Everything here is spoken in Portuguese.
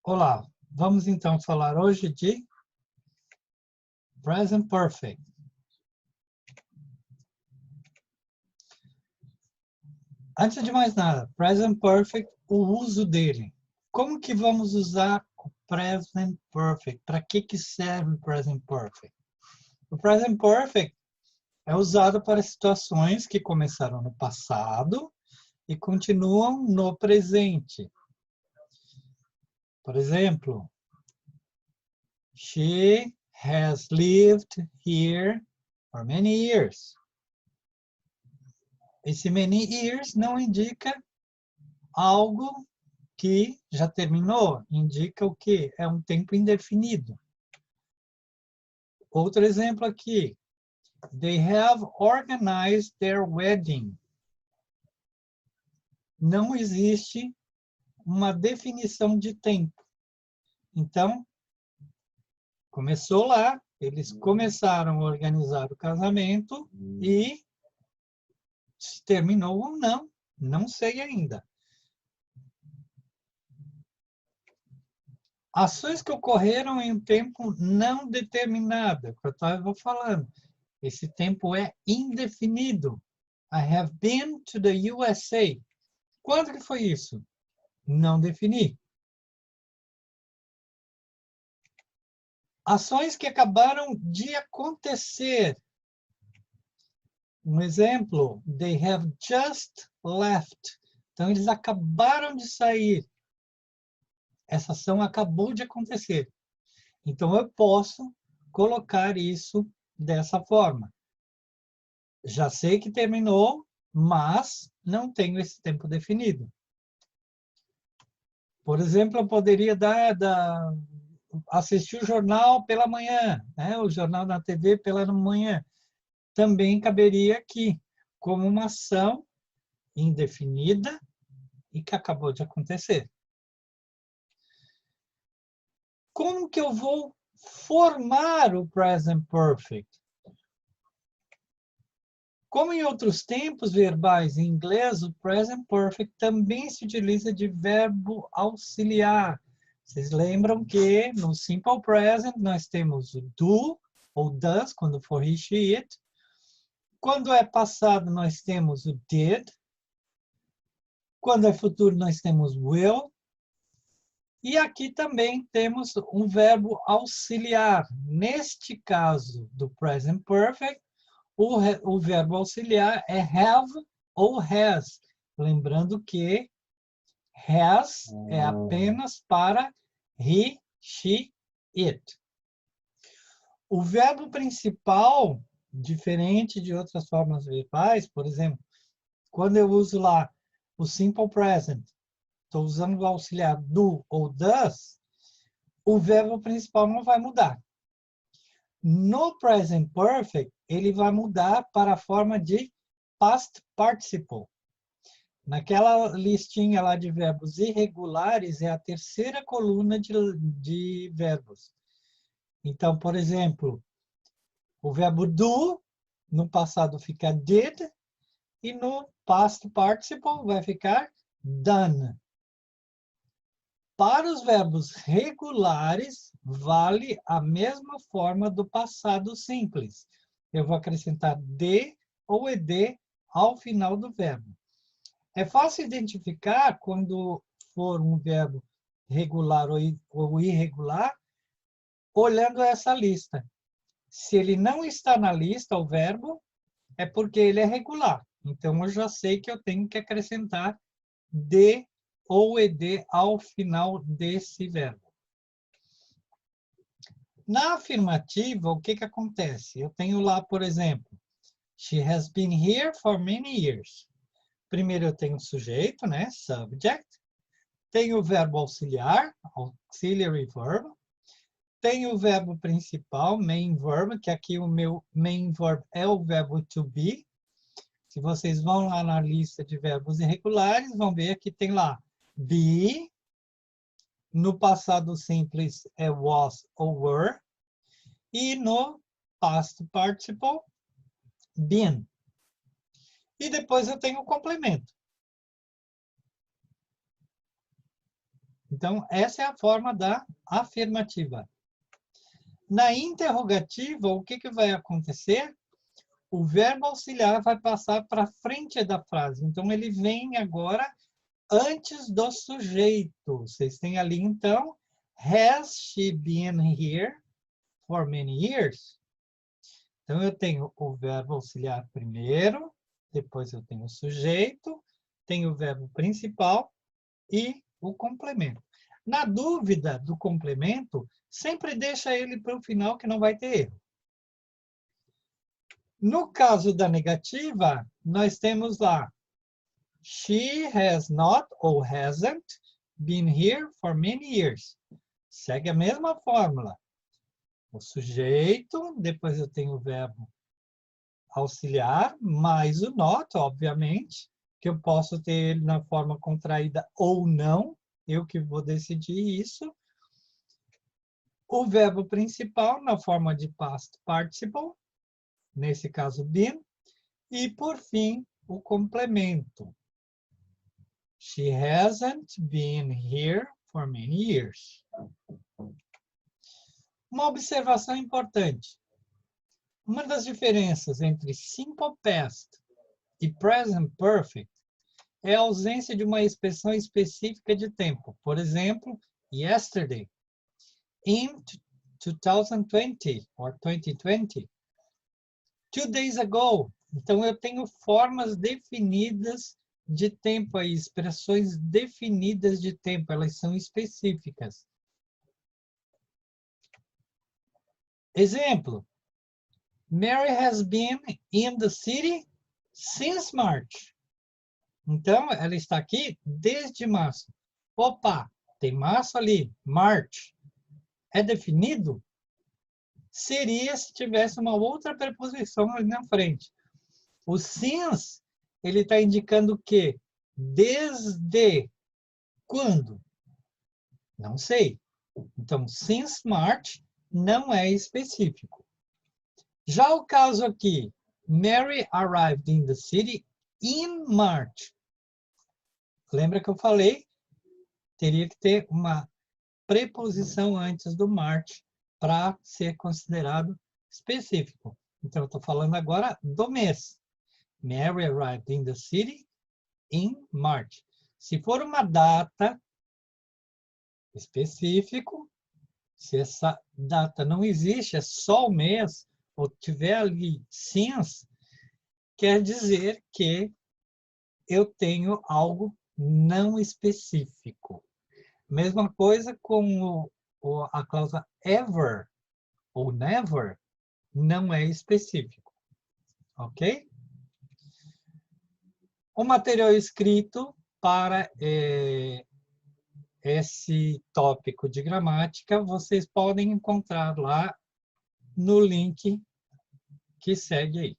Olá, vamos então falar hoje de Present Perfect. Antes de mais nada, Present Perfect, o uso dele. Como que vamos usar o Present Perfect? Para que serve o Present Perfect? O Present Perfect é usado para situações que começaram no passado e continuam no presente. Por exemplo, she has lived here for many years. Esse many years não indica algo que já terminou, indica o quê? É um tempo indefinido. Outro exemplo aqui. They have organized their wedding. Não existe uma definição de tempo. Então, começou lá, eles começaram a organizar o casamento e se terminou ou não, não sei ainda. Ações que ocorreram em um tempo não determinado, que eu estava falando. Esse tempo é indefinido. I have been to the USA. Quando que foi isso? Não defini. Ações que acabaram de acontecer. Um exemplo, they have just left. Então, eles acabaram de sair. Essa ação acabou de acontecer. Então, eu posso colocar isso dessa forma. Já sei que terminou, mas não tenho esse tempo definido. Por exemplo, eu poderia assistir o jornal pela manhã, né? O jornal na TV pela manhã. Também caberia aqui, como uma ação indefinida e que acabou de acontecer. Como que eu vou formar o Present Perfect? Como em outros tempos verbais em inglês, o Present Perfect também se utiliza de verbo auxiliar. Vocês lembram que no Simple Present nós temos o do ou does, quando for he, she, it. Quando é passado, nós temos o did. Quando é futuro, nós temos will. E aqui também temos um verbo auxiliar. Neste caso do Present Perfect, o verbo auxiliar é have ou has. Lembrando que has é apenas para he, she, it. O verbo principal, diferente de outras formas verbais, por exemplo, quando eu uso lá o simple present, estou usando o auxiliar do ou does, o verbo principal não vai mudar. No present perfect, ele vai mudar para a forma de past participle. Naquela listinha lá de verbos irregulares, é a terceira coluna de verbos. Então, por exemplo, o verbo do, no passado fica did, e no past participle vai ficar done. Para os verbos regulares, vale a mesma forma do passado simples. Eu vou acrescentar de ou ed ao final do verbo. É fácil identificar quando for um verbo regular ou irregular, olhando essa lista. Se ele não está na lista, o verbo, é porque ele é regular. Então, eu já sei que eu tenho que acrescentar de ou ed ao final desse verbo. Na afirmativa, o que acontece? Eu tenho lá, por exemplo, she has been here for many years. Primeiro eu tenho o sujeito, né? Subject. Tenho o verbo auxiliar, auxiliary verb. Tenho o verbo principal, main verb, que aqui o meu main verb é o verbo to be. Se vocês vão lá na lista de verbos irregulares, vão ver que tem lá be. No passado simples é was ou were. E no past participle, been. E depois eu tenho o complemento. Então, essa é a forma da afirmativa. Na interrogativa, o que vai acontecer? O verbo auxiliar vai passar para frente da frase. Então, ele vem agora antes do sujeito. Vocês têm ali, então, has she been here for many years? Então, eu tenho o verbo auxiliar primeiro, depois eu tenho o sujeito, tenho o verbo principal e o complemento. Na dúvida do complemento, sempre deixa ele para o final, que não vai ter erro. No caso da negativa, nós temos lá she has not or hasn't been here for many years. Segue a mesma fórmula. O sujeito, depois eu tenho o verbo auxiliar, mais o not, obviamente, que eu posso ter ele na forma contraída ou não, eu que vou decidir isso. O verbo principal na forma de past participle, nesse caso been, e por fim o complemento. She hasn't been here for many years. Uma observação importante. Uma das diferenças entre simple past e present perfect é a ausência de uma expressão específica de tempo. Por exemplo, yesterday, in 2020 or 2020, 2 days ago. Então, eu tenho formas definidas de tempo aí, expressões definidas de tempo, elas são específicas. Exemplo, Mary has been in the city since March. Então, ela está aqui desde março. Opa, tem março ali, March. É definido? Seria se tivesse uma outra preposição ali na frente. O since, ele está indicando o quê? Desde quando? Não sei. Então, since March não é específico. Já o caso aqui, Mary arrived in the city in March. Lembra que eu falei? Teria que ter uma preposição antes do March para ser considerado específico. Então, eu estou falando agora do mês. Mary arrived in the city in March. Se for uma data específico, se essa data não existe, é só o mês, ou tiver ali since, quer dizer que eu tenho algo não específico. Mesma coisa com a cláusula ever ou never, não é específico. Ok? O material escrito para esse tópico de gramática, vocês podem encontrar lá no link que segue aí.